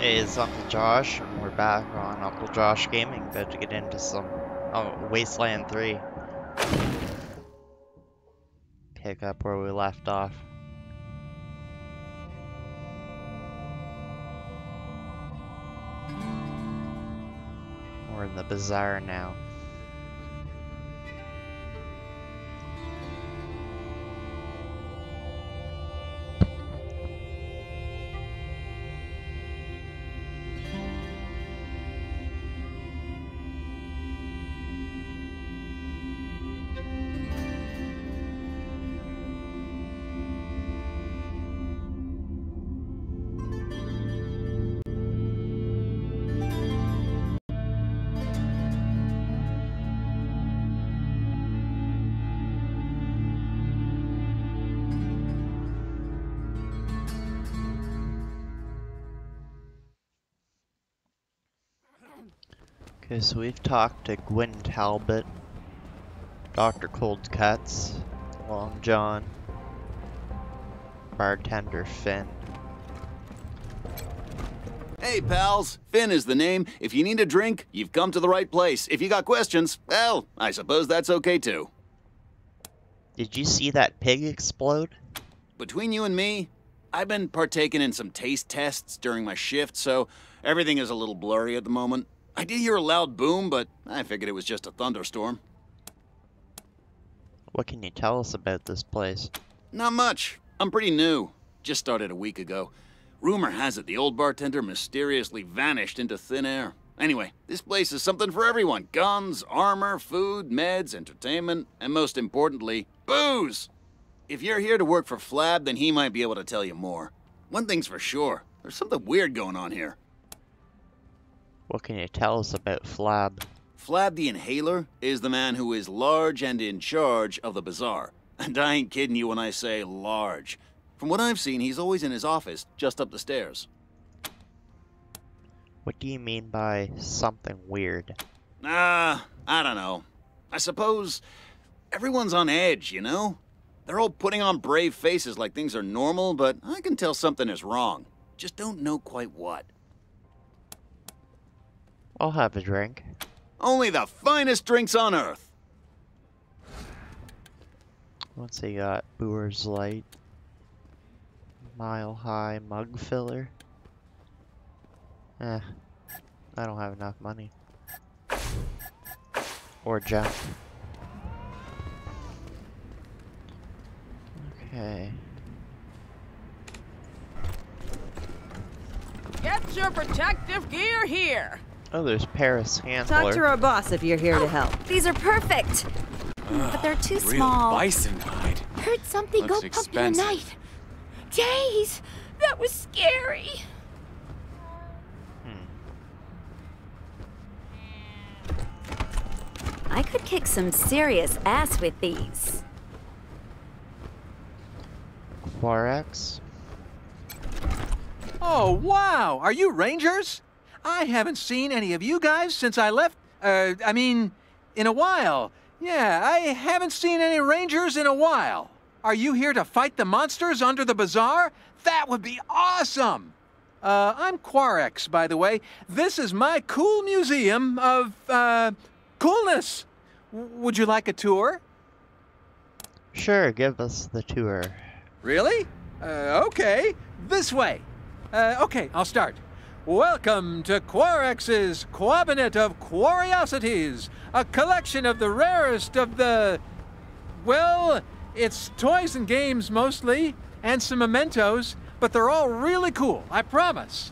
Hey, it's Uncle Josh, and we're back on Uncle Josh Gaming, about to get into some Wasteland 3. Pick up where we left off. We're in the bazaar now. Okay, so we've talked to Gwyn Talbot, Dr. Cold Cuts, Long John, Bartender Finn. Hey, pals. Finn is the name. If you need a drink, you've come to the right place. If you got questions, well, I suppose that's okay too. Did you see that pig explode? Between you and me, I've been partaking in some taste tests during my shift, so everything is a little blurry at the moment. I did hear a loud boom, but I figured it was just a thunderstorm. What can you tell us about this place? Not much. I'm pretty new. Just started a week ago. Rumor has it the old bartender mysteriously vanished into thin air. Anyway, this place is something for everyone. Guns, armor, food, meds, entertainment, and most importantly, booze! If you're here to work for Flab, then he might be able to tell you more. One thing's for sure, there's something weird going on here. What can you tell us about Flab? Flab The Inhaler is the man who is large and in charge of the bazaar. And I ain't kidding you when I say large. From what I've seen, he's always in his office, just up the stairs. What do you mean by something weird? I don't know. I suppose everyone's on edge, you know? They're all putting on brave faces like things are normal, but I can tell something is wrong. Just don't know quite what. I'll have a drink. Only the finest drinks on earth. What's he got? Boer's Light. Mile High Mug Filler. I don't have enough money. Or junk. Okay. Get your protective gear here! Oh, there's Paris Handler. Talk to our boss if you're here to help. These are perfect, but they're too real small. Bison hide. Heard something Looks go pump in expensive. the night. Days, that was scary. I could kick some serious ass with these. Quarex. Oh, wow! Are you Rangers? I haven't seen any of you guys since I left, in a while. Yeah, I haven't seen any Rangers in a while. Are you here to fight the monsters under the bazaar? That would be awesome! I'm Quarex, by the way. This is my cool museum of, coolness. Would you like a tour? Sure, give us the tour. Really? Okay. This way. Okay, I'll start. Welcome to Quarex's Cabinet of Curiosities, a collection of the rarest of the... Well, it's toys and games mostly, and some mementos, but they're all really cool, I promise.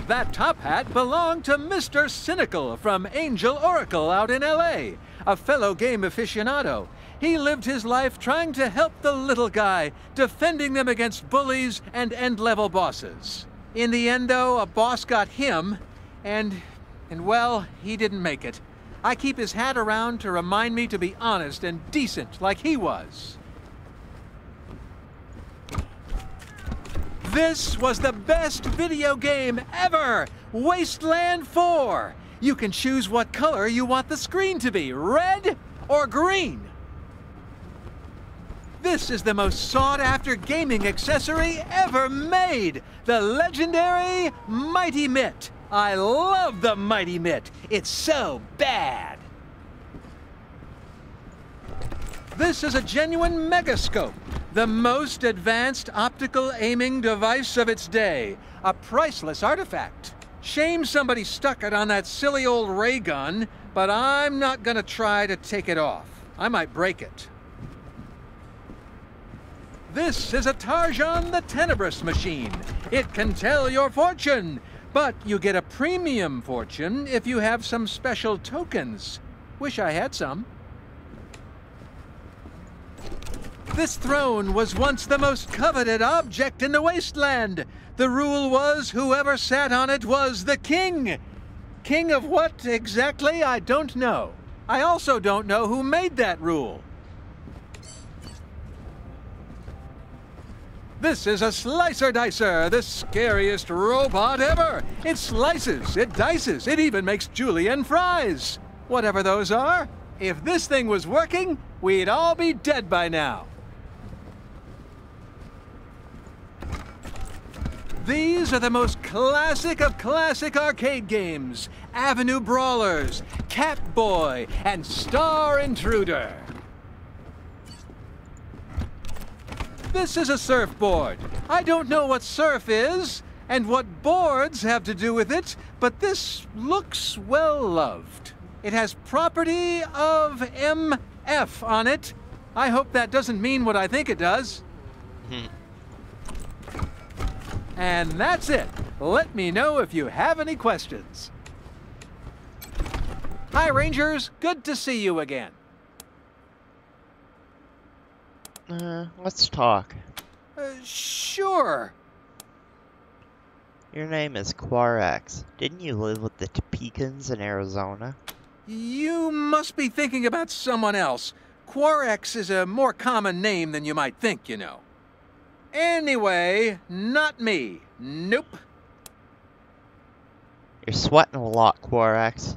That top hat belonged to Mr. Cynical from Angel Oracle out in LA, a fellow game aficionado. He lived his life trying to help the little guy, defending them against bullies and end-level bosses. In the end, though, a boss got him, and well, he didn't make it. I keep his hat around to remind me to be honest and decent like he was. This was the best video game ever! Wasteland 4! You can choose what color you want the screen to be, red or green. This is the most sought-after gaming accessory ever made! The legendary Mighty Mitt! I love the Mighty Mitt! It's so bad! This is a genuine megascope, the most advanced optical aiming device of its day. A priceless artifact. Shame somebody stuck it on that silly old ray gun, but I'm not gonna try to take it off. I might break it. This is a Tarjan the Tenebrous machine. It can tell your fortune, but you get a premium fortune if you have some special tokens. Wish I had some. This throne was once the most coveted object in the Wasteland. The rule was whoever sat on it was the king. King of what exactly, I don't know. I also don't know who made that rule. This is a Slicer Dicer, the scariest robot ever. It slices, it dices, it even makes julienne fries. Whatever those are, if this thing was working, we'd all be dead by now. These are the most classic of classic arcade games. Avenue Brawlers, Catboy, and Star Intruder. This is a surfboard. I don't know what surf is, and what boards have to do with it, but this looks well loved. It has property of MF on it. I hope that doesn't mean what I think it does. And that's it. Let me know if you have any questions. Hi, Rangers. Good to see you again. Let's talk. Sure. Your name is Quarex. Didn't you live with the Topekans in Arizona? You must be thinking about someone else. Quarex is a more common name than you might think, you know. Anyway, not me. Nope. You're sweating a lot, Quarex.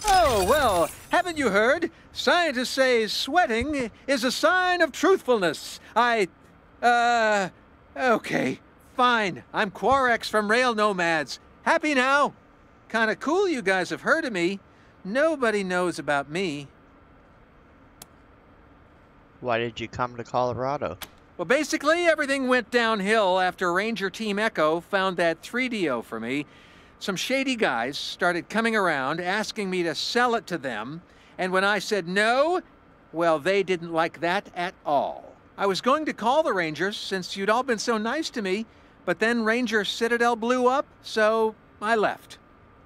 Oh, well, haven't you heard? Scientists say sweating is a sign of truthfulness. Okay, fine. I'm Quarex from Rail Nomads. Happy now? Kinda cool you guys have heard of me. Nobody knows about me. Why did you come to Colorado? Well, basically, everything went downhill after Ranger Team Echo found that 3DO for me. Some shady guys started coming around asking me to sell it to them, and when I said no, well, they didn't like that at all. I was going to call the Rangers since you'd all been so nice to me, but then Ranger Citadel blew up, so I left.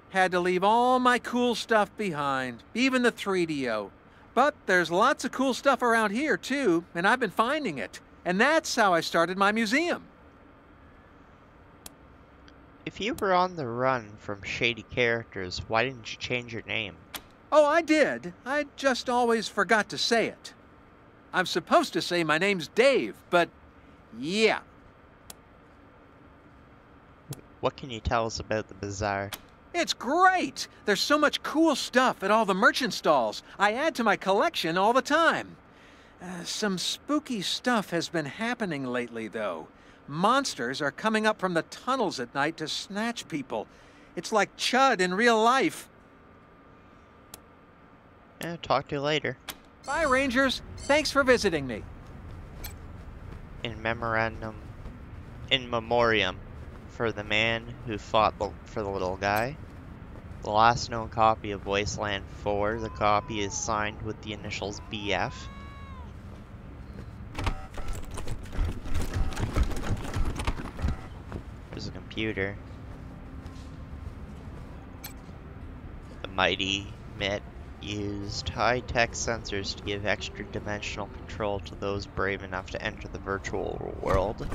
Had to leave all my cool stuff behind, even the 3DO. But there's lots of cool stuff around here, too, and I've been finding it. And that's how I started my museum. If you were on the run from shady characters, why didn't you change your name? Oh, I did. I just always forgot to say it. I'm supposed to say my name's Dave, but yeah. What can you tell us about the bazaar? It's great! There's so much cool stuff at all the merchant stalls. I add to my collection all the time. Some spooky stuff has been happening lately, though. Monsters are coming up from the tunnels at night to snatch people. It's like Chud in real life. Talk to you later. Bye, Rangers. Thanks for visiting me. In memoriam for the man who fought for the little guy. The last known copy of Wasteland 4, the copy is signed with the initials BF. There's a computer. The Mighty Mitt used high-tech sensors to give extra-dimensional control to those brave enough to enter the virtual world.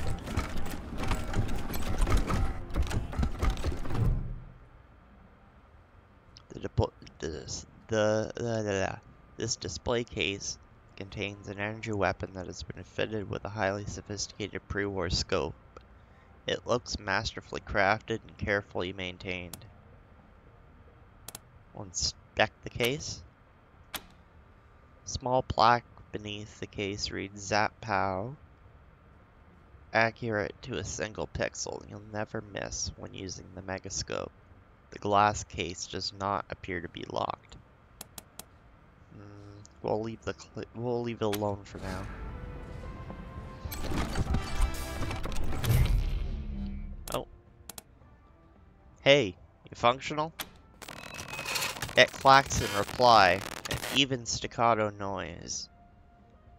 This display case contains an energy weapon that has been fitted with a highly sophisticated pre-war scope. It looks masterfully crafted and carefully maintained. We'll inspect the case. Small black beneath the case reads Zap Pow. Accurate to a single pixel. You'll never miss when using the megascope. The glass case does not appear to be locked. We'll leave it alone for now. Oh. Hey, you functional? It clacks in reply, an even staccato noise.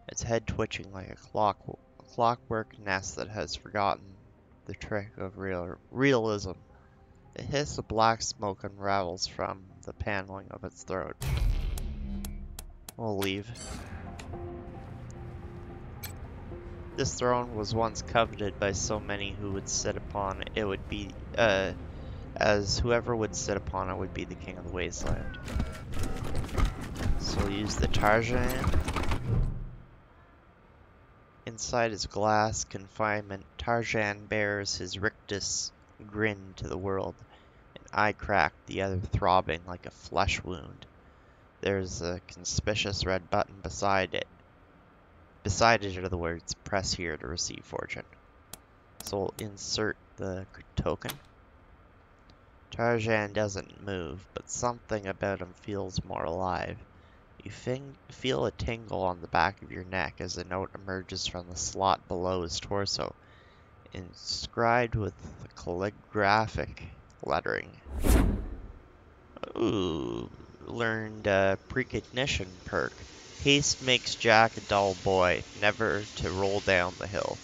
Its head twitching like a clockwork nest that has forgotten the trick of realism. The hiss of black smoke unravels from the paneling of its throat. We'll leave. This throne was once coveted by so many who would sit upon it would be, as whoever would sit upon it would be the king of the Wasteland. So we'll use the Tarjan. Inside his glass confinement, Tarjan bears his rictus grin to the world, an eye cracked, the other throbbing like a flesh wound. There's a conspicuous red button beside it. Beside it are the words, press here to receive fortune. So we'll insert the token. Tarjan doesn't move, but something about him feels more alive. You feel a tingle on the back of your neck as a note emerges from the slot below his torso, inscribed with calligraphic lettering. Ooh, learned precognition perk. Haste makes Jack a dull boy, never to roll down the hill.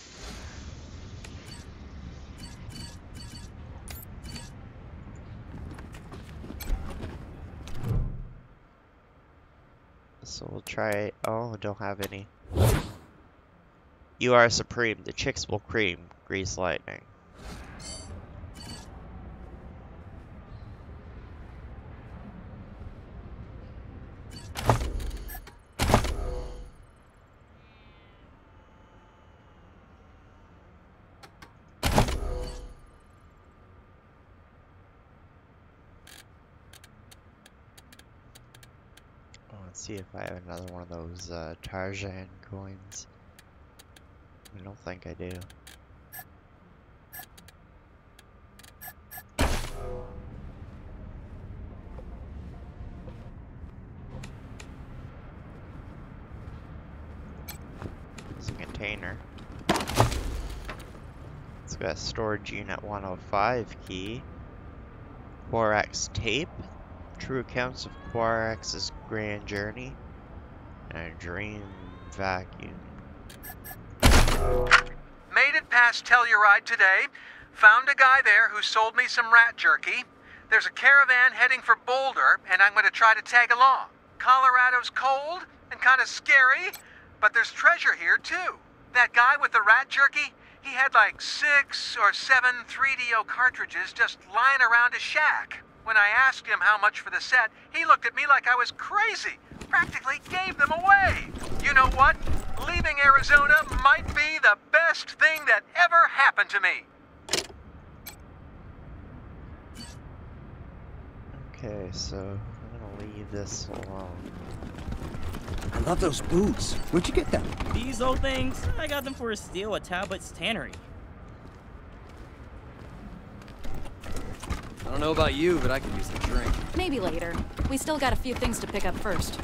So we'll try. Oh, don't have any. You are supreme. The chicks will cream. Grease lightning. Let's see if I have another one of those Tarjan coins. I don't think I do. There's a container. It's got a storage unit 105 key. Quarex tape. True accounts of Quarex's grand journey, and a dream vacuum. Made it past Telluride today. Found a guy there who sold me some rat jerky. There's a caravan heading for Boulder, and I'm going to try to tag along. Colorado's cold and kind of scary, but there's treasure here too. That guy with the rat jerky, he had like 6 or 7 3DO cartridges just lying around his shack. When I asked him how much for the set, he looked at me like I was crazy. Practically gave them away. You know what? Leaving Arizona might be the best thing that ever happened to me. Okay, so I'm gonna leave this alone. I love those boots. Where'd you get them? These old things, I got them for a steal at Talbot's Tannery. I don't know about you, but I could use a drink. Maybe later. We still got a few things to pick up first.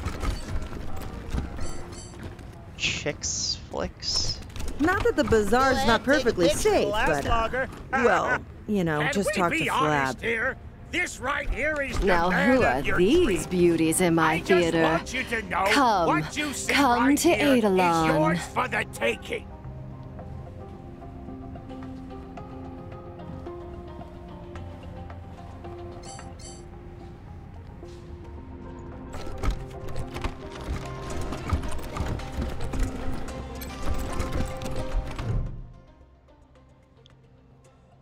Chicks flicks? Not that the bazaar's not perfectly safe, but, well, you know, just talk to Flab. Here? This right here is the Now, man who of are your these dream. beauties in my I just theater? want you to know Come, what you see come right to here is Eidilon. yours for the taking.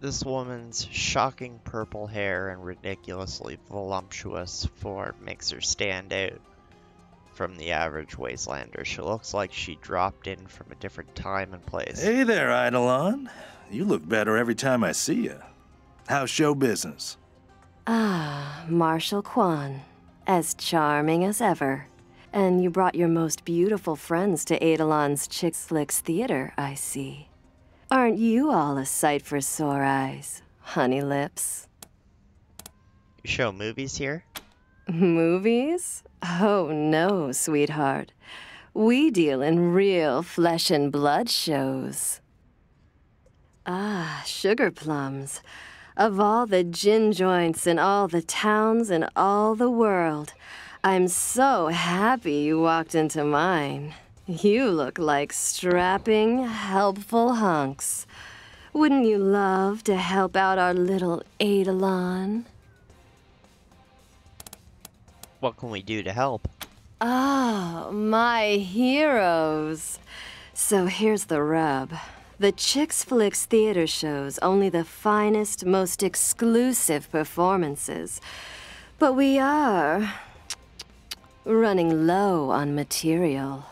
This woman's shocking purple hair and ridiculously voluptuous form makes her stand out from the average Wastelander. She looks like she dropped in from a different time and place. Hey there, Eidilon. You look better every time I see you. How's show business? Ah, Marshal Quan. As charming as ever. And you brought your most beautiful friends to Eidilon's Chick Flicks Theater, I see. Aren't you all a sight for sore eyes, honey lips? You show movies here? Movies? Oh no, sweetheart. We deal in real flesh and blood shows. Ah, sugar plums. Of all the gin joints in all the towns in all the world, I'm so happy you walked into mine. You look like strapping, helpful hunks. Wouldn't you love to help out our little Eidilon? What can we do to help? Oh, my heroes. So here's the rub. The Chick Flicks Theater shows only the finest, most exclusive performances. But we are running low on material.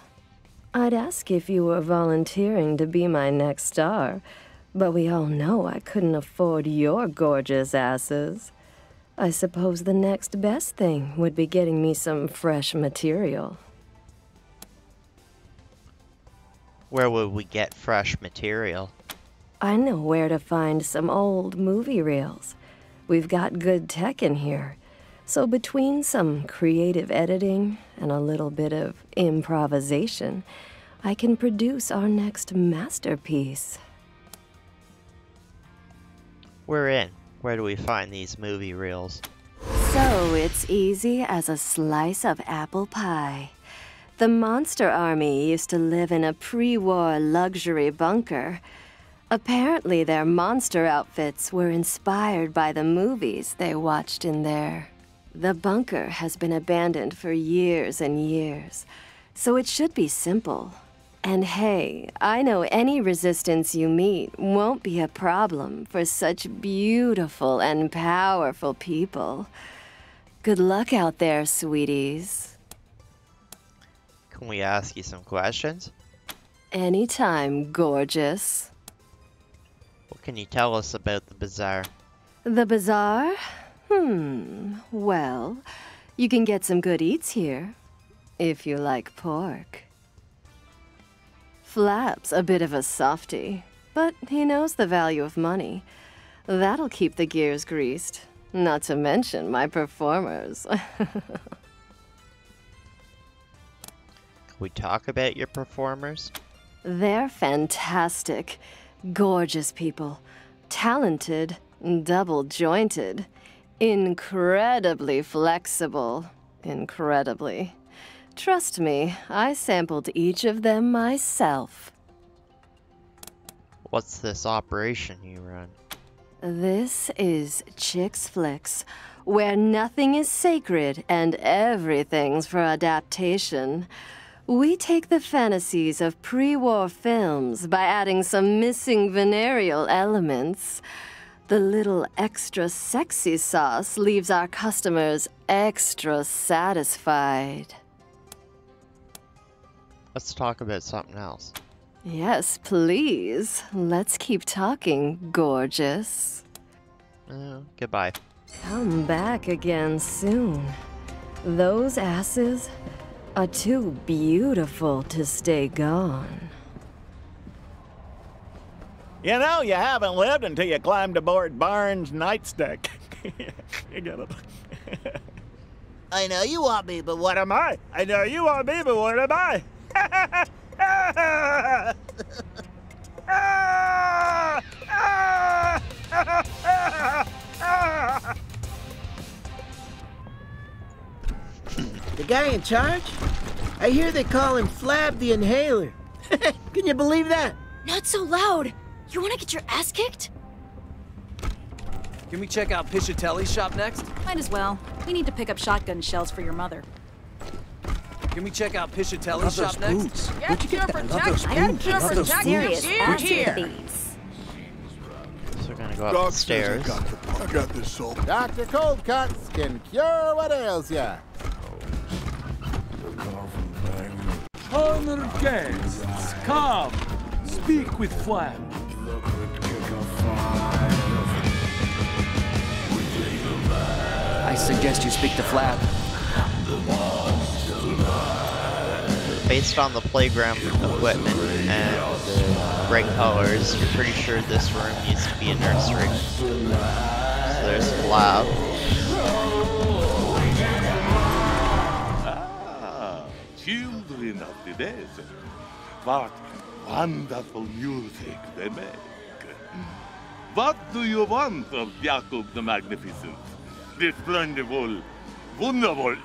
I'd ask if you were volunteering to be my next star, but we all know I couldn't afford your gorgeous asses. I suppose the next best thing would be getting me some fresh material. Where would we get fresh material? I know where to find some old movie reels. We've got good tech in here. So between some creative editing and a little bit of improvisation, I can produce our next masterpiece. We're in. Where do we find these movie reels? So it's easy as a slice of apple pie. The Monster Army used to live in a pre-war luxury bunker. Apparently their monster outfits were inspired by the movies they watched in there. The bunker has been abandoned for years and years, so it should be simple. And hey, I know any resistance you meet won't be a problem for such beautiful and powerful people. Good luck out there, sweeties. Can we ask you some questions? Anytime, gorgeous. What can you tell us about the bazaar? The bazaar? Well, you can get some good eats here, if you like pork. Flab's a bit of a softy, but he knows the value of money. That'll keep the gears greased, not to mention my performers. Can we talk about your performers? They're fantastic, gorgeous people, talented, double-jointed, incredibly flexible, incredibly. Trust me, I sampled each of them myself. What's this operation you run? This is Chick Flicks, where nothing is sacred and everything's for adaptation. We take the fantasies of pre-war films by adding some missing venereal elements. The little extra sexy sauce leaves our customers extra satisfied. Let's talk about something else. Yes, please. Let's keep talking, gorgeous. Goodbye. Come back again soon. Those asses are too beautiful to stay gone. You know, you haven't lived until you climbed aboard Barnes' nightstick. You get it? I know you want me, but What am I? I know you want me, but what am I? The guy in charge? I hear they call him Flab The Inhaler. Can you believe that? Not so loud! You wanna get your ass kicked? Can we check out Piscitelli's shop next? Might as well. We need to pick up shotgun shells for your mother. Can we check out Piscitelli's shop next? Get your protective Serious gear ass here. with these. So we're gonna go up the stairs. I got this soap. Dr. Cold Cuts can cure what ails ya. Honored guests, come, speak with Flab. I suggest you speak to Flab. based on the playground equipment and the bright colors, you're pretty sure this room used to be a nursery. So there's Flab. Ah, children of the desert. What wonderful music they make. What do you want of Jacob the Magnificent? This wonderful, wonderful...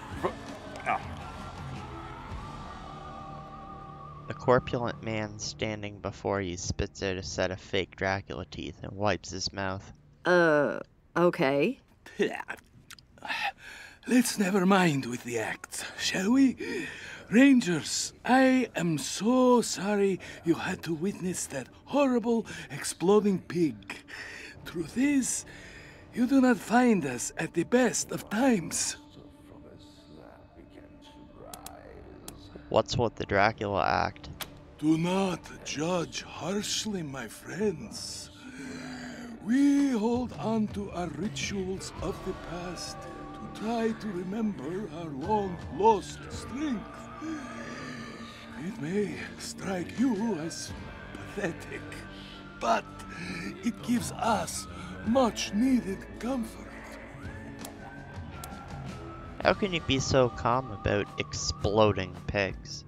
A corpulent man standing before you spits out a set of fake Dracula teeth and wipes his mouth. Okay. Let's never mind with the acts, shall we? Rangers, I am so sorry you had to witness that horrible exploding pig. Truth is, you do not find us at the best of times. What's with the Dracula act? Do not judge harshly, my friends. We hold on to our rituals of the past to try to remember our long-lost strength. It may strike you as pathetic, but it gives us much-needed comfort. How can you be so calm about exploding pigs?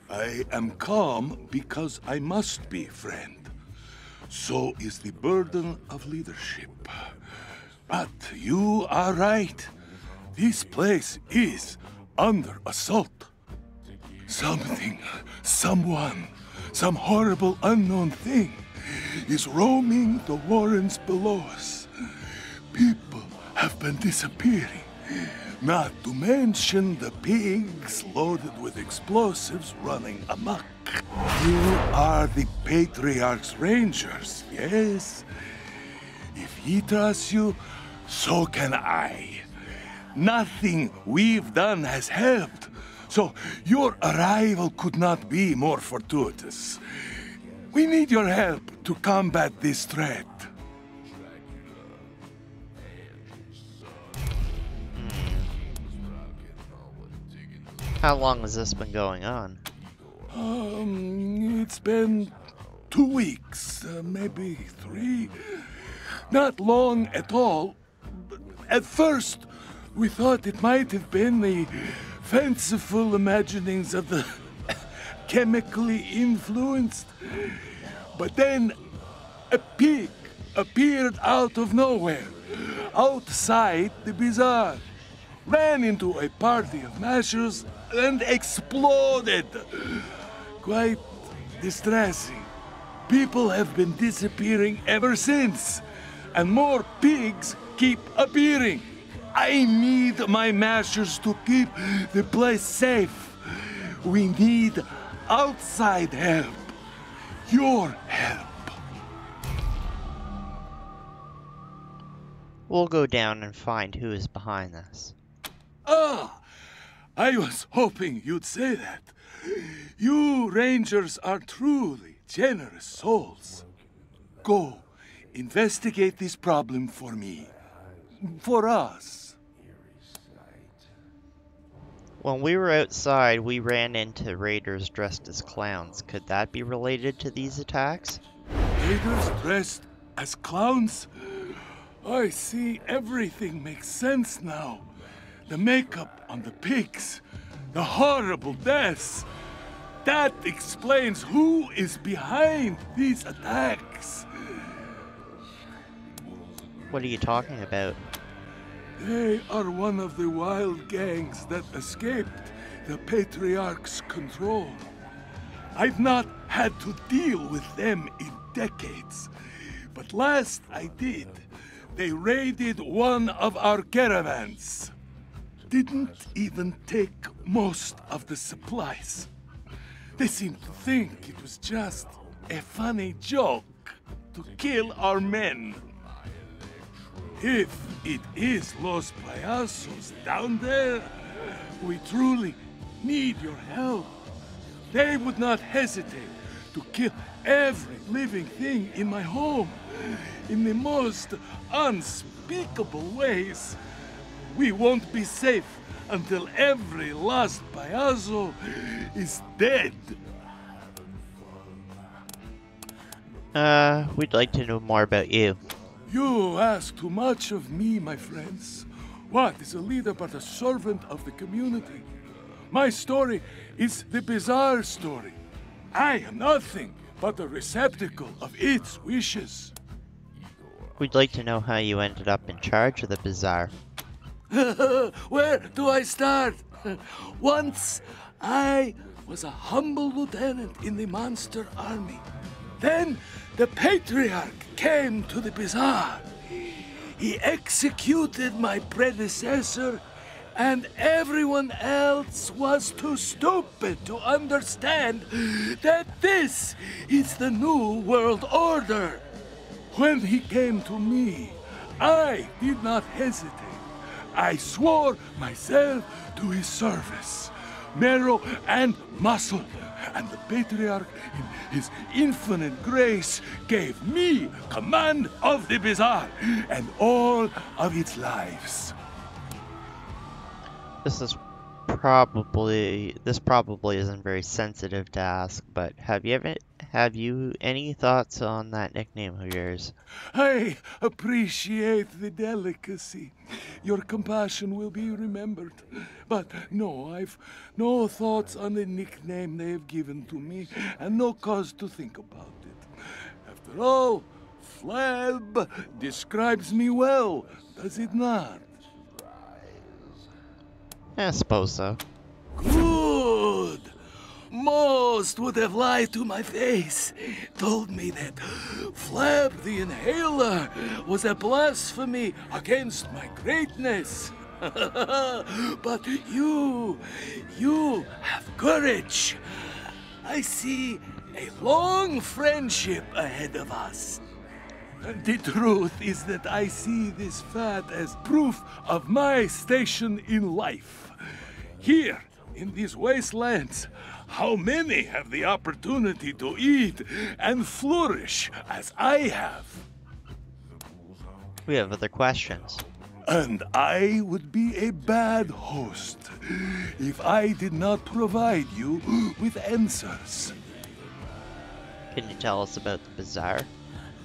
I am calm because I must be, friend. So is the burden of leadership. But you are right. This place is under assault. Something, someone, some horrible unknown thing is roaming the warrens below us. People have been disappearing. Not to mention the pigs loaded with explosives running amok. You are the Patriarch's Rangers, yes? If he trusts you, so can I. Nothing we've done has helped, so your arrival could not be more fortuitous. We need your help to combat this threat. How long has this been going on? It's been 2 weeks, maybe 3. Not long at all. At first, we thought it might have been the fanciful imaginings of the chemically influenced. But then, a pig appeared out of nowhere, outside the bazaar, ran into a party of mashers, and exploded. Quite distressing. People have been disappearing ever since, and more pigs keep appearing. I need my mashers to keep the place safe. We need outside help. Your help. We'll go down and find who is behind this. Ah! I was hoping you'd say that. You Rangers are truly generous souls. Go, investigate this problem for me. For us. When we were outside, we ran into raiders dressed as clowns. Could that be related to these attacks? Raiders dressed as clowns? I see everything makes sense now. The makeup on the pigs, the horrible deaths. That explains who is behind these attacks. What are you talking about? They are one of the wild gangs that escaped the Patriarch's control. I've not had to deal with them in decades, but last I did, they raided one of our caravans. Didn't even take most of the supplies. They seemed to think it was just a funny joke to kill our men. If it is Los Payasos down there, we truly need your help. They would not hesitate to kill every living thing in my home in the most unspeakable ways. We won't be safe until every last payaso is dead. We'd like to know more about you. You ask too much of me, my friends. What is a leader but a servant of the community? My story is the bizarre story. I am nothing but a receptacle of its wishes. We'd like to know how you ended up in charge of the bazaar. Where do I start? Once, I was a humble lieutenant in the monster army. Then, the patriarch came to the bazaar. He executed my predecessor, and everyone else was too stupid to understand that this is the new world order. When he came to me, I did not hesitate. I swore myself to his service, marrow and muscle, and the patriarch, in his infinite grace, gave me command of the bazaar and all of its lives. This probably isn't very sensitive to ask, but have you any thoughts on that nickname of yours? I appreciate the delicacy. Your compassion will be remembered. But no, I've no thoughts on the nickname they have given to me, and no cause to think about it. After all, Flab describes me well, does it not? I suppose so. Good! Most would have lied to my face, told me that Flab the Inhaler was a blasphemy against my greatness. But you have courage. I see a long friendship ahead of us. The truth is that I see this fat as proof of my station in life. Here, in these wastelands, how many have the opportunity to eat and flourish as I have? We have other questions. And I would be a bad host if I did not provide you with answers. Can you tell us about the bazaar?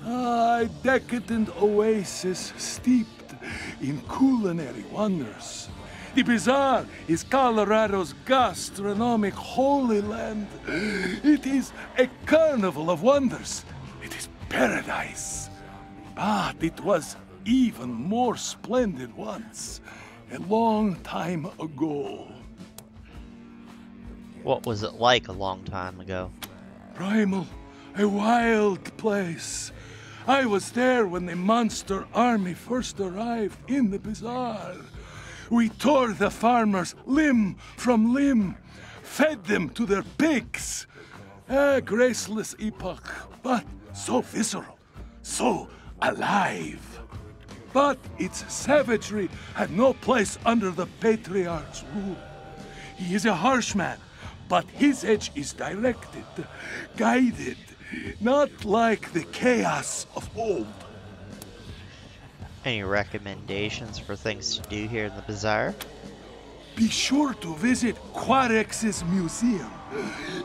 A decadent oasis steeped in culinary wonders. The bazaar is Colorado's gastronomic holy land. It is a carnival of wonders. It is paradise. But it was even more splendid once, a long time ago. What was it like a long time ago? Primal, a wild place. I was there when the monster army first arrived in the bazaar. We tore the farmers limb from limb, fed them to their pigs. A graceless epoch, but so visceral, so alive. But its savagery had no place under the patriarch's rule. He is a harsh man, but his edge is directed, guided, not like the chaos of old. Any recommendations for things to do here in the bazaar? Be sure to visit Quarex's museum.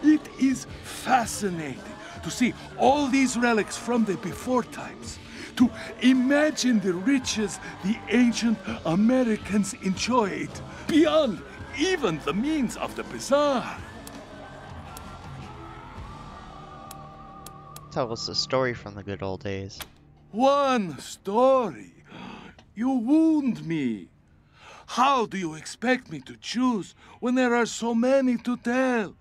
It is fascinating to see all these relics from the before times, to imagine the riches the ancient Americans enjoyed, beyond even the means of the bazaar. Tell us a story from the good old days. One story? You wound me. How do you expect me to choose when there are so many to tell?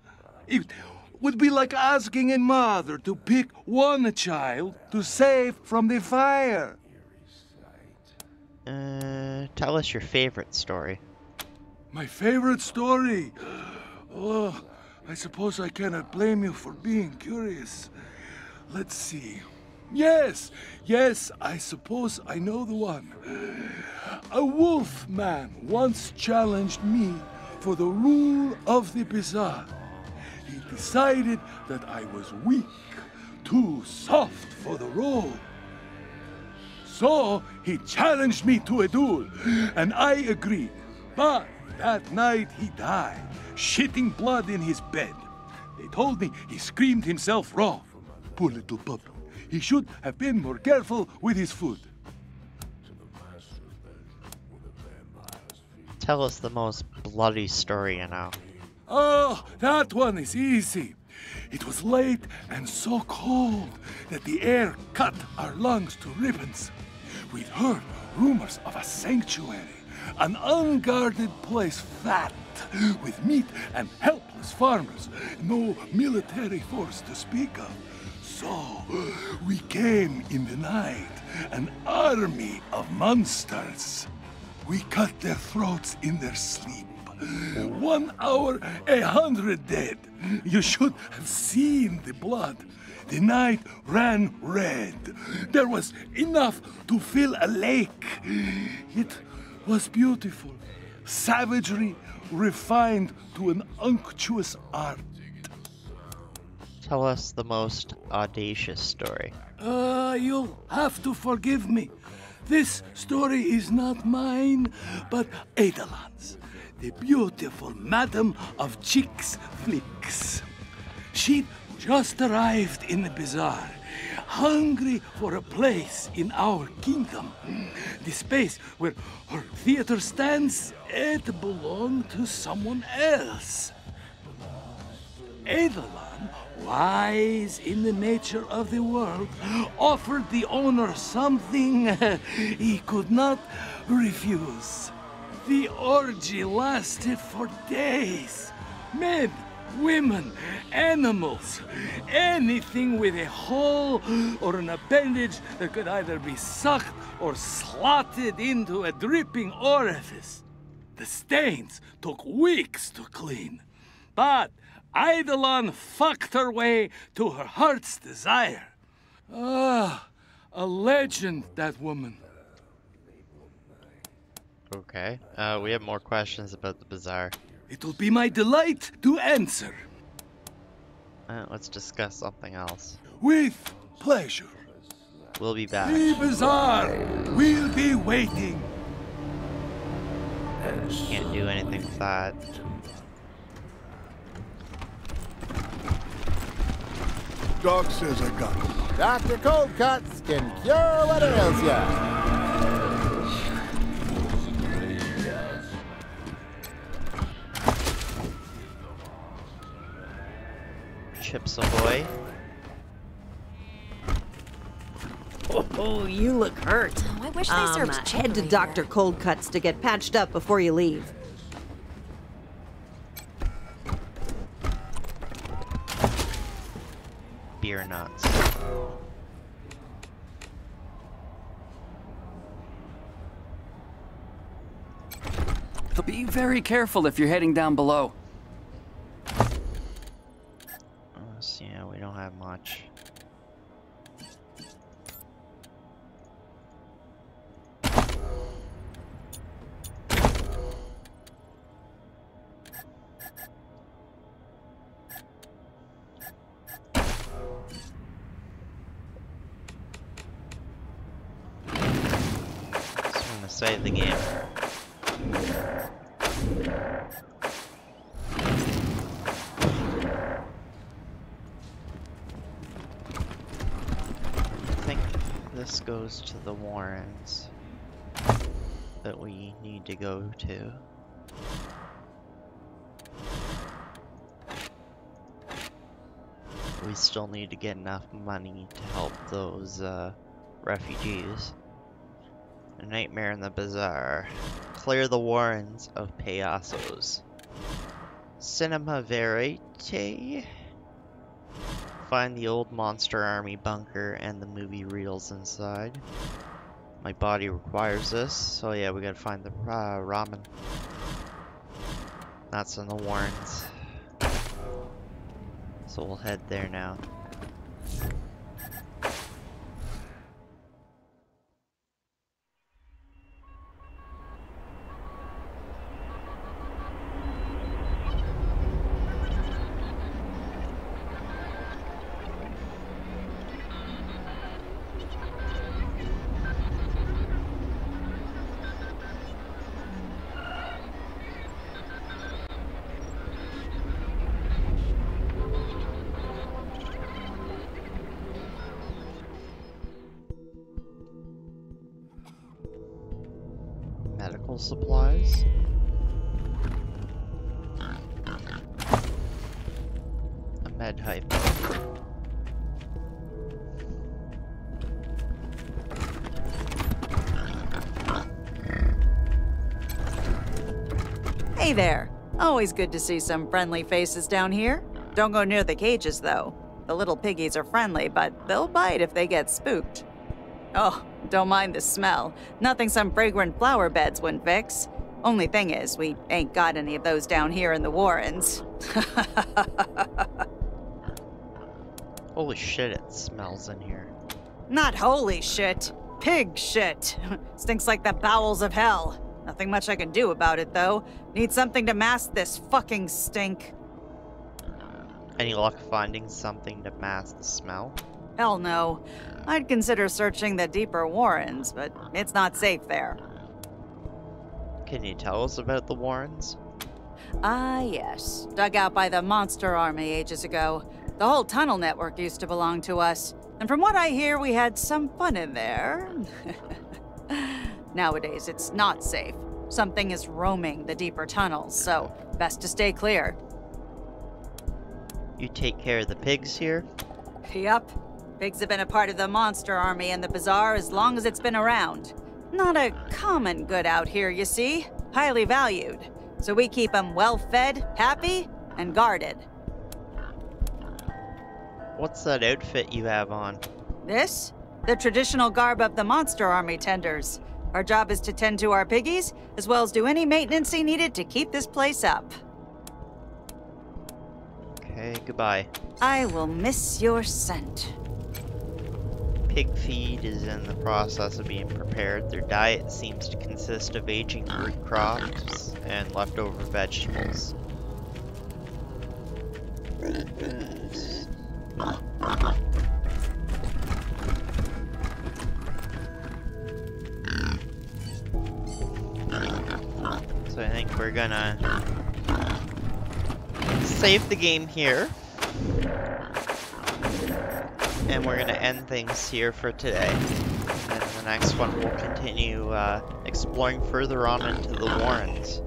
It would be like asking a mother to pick one child to save from the fire. Tell us your favorite story. My favorite story? Oh, I suppose I cannot blame you for being curious. Let's see. Yes, I suppose I know the one. A wolf man once challenged me for the rule of the bazaar. He decided that I was weak, too soft for the role. So he challenged me to a duel, and I agreed. But That night he died, shitting blood in his bed. They told me he screamed himself raw. Poor little puppy. He should have been more careful with his food. Tell us the most bloody story you know. Oh, that one is easy. It was late and so cold that the air cut our lungs to ribbons. We'd heard rumors of a sanctuary, an unguarded place fat with meat and helpless farmers, no military force to speak of. So we came in the night, an army of monsters. We cut their throats in their sleep. 1 hour, 100 dead. You should have seen the blood. The night ran red. There was enough to fill a lake. It was beautiful. Savagery refined to an unctuous art. Tell us the most audacious story. You'll have to forgive me. This story is not mine, but Eidilon's, the beautiful madam of chicks flicks. She'd just arrived in the bazaar, hungry for a place in our kingdom. The space where her theater stands, it belonged to someone else. Eidilon, wise in the nature of the world, offered the owner something he could not refuse. The orgy lasted for days. Men, women, animals, anything with a hole or an appendage that could either be sucked or slotted into a dripping orifice. The stains took weeks to clean, but Eidilon fucked her way to her heart's desire. Ah, a legend, that woman. Okay, we have more questions about the bazaar. It'll be my delight to answer. Let's discuss something else. With pleasure. We'll be back. The bazaar will be waiting. Can't do anything with that. Doc says I got it. Dr. Cold Cuts can cure what ails ya. Chips ahoy. Oh, you look hurt. Oh, I wish they served Head to chicory Dr. here. Cold Cuts to get patched up before you leave. Beer nuts. Be very careful if you're heading down below. So, yeah, we don't have much. Just want to save the game. This goes to the Warrens that we need to go to. We still need to get enough money to help those refugees. A nightmare in the bazaar. Clear the Warrens of Payasos. Cinema Verite. Find the old Monster Army bunker and the movie reels inside. My body requires this, so yeah, we gotta find the ramen. That's in the Warrens. So we'll head there now. medical supplies. A med hype. Hey there. Always good to see some friendly faces down here. Don't go near the cages, though. The little piggies are friendly, but they'll bite if they get spooked. Oh, don't mind the smell. Nothing some fragrant flower beds wouldn't fix. Only thing is, we ain't got any of those down here in the Warrens. Holy shit, it smells in here. Not holy shit. Pig shit. Stinks like the bowels of hell. Nothing much I can do about it, though. Need something to mask this fucking stink. Any luck finding something to mask the smell? Hell no. I'd consider searching the deeper Warrens, but it's not safe there. Can you tell us about the Warrens? Ah, yes. Dug out by the Monster Army ages ago. The whole tunnel network used to belong to us. And from what I hear, we had some fun in there. Nowadays, it's not safe. Something is roaming the deeper tunnels, so best to stay clear. You take care of the pigs here? Yup. Pigs have been a part of the Monster Army and the Bazaar as long as it's been around. Not a common good out here, you see. Highly valued. So we keep them well-fed, happy, and guarded. What's that outfit you have on? This? The traditional garb of the Monster Army tenders. Our job is to tend to our piggies, as well as do any maintenance needed to keep this place up. Okay, goodbye. I will miss your scent. Pig feed is in the process of being prepared. Their diet seems to consist of aging root crops and leftover vegetables. So I think we're gonna save the game here. And we're gonna end things here for today. And the next one we'll continue exploring further on into the Warrens.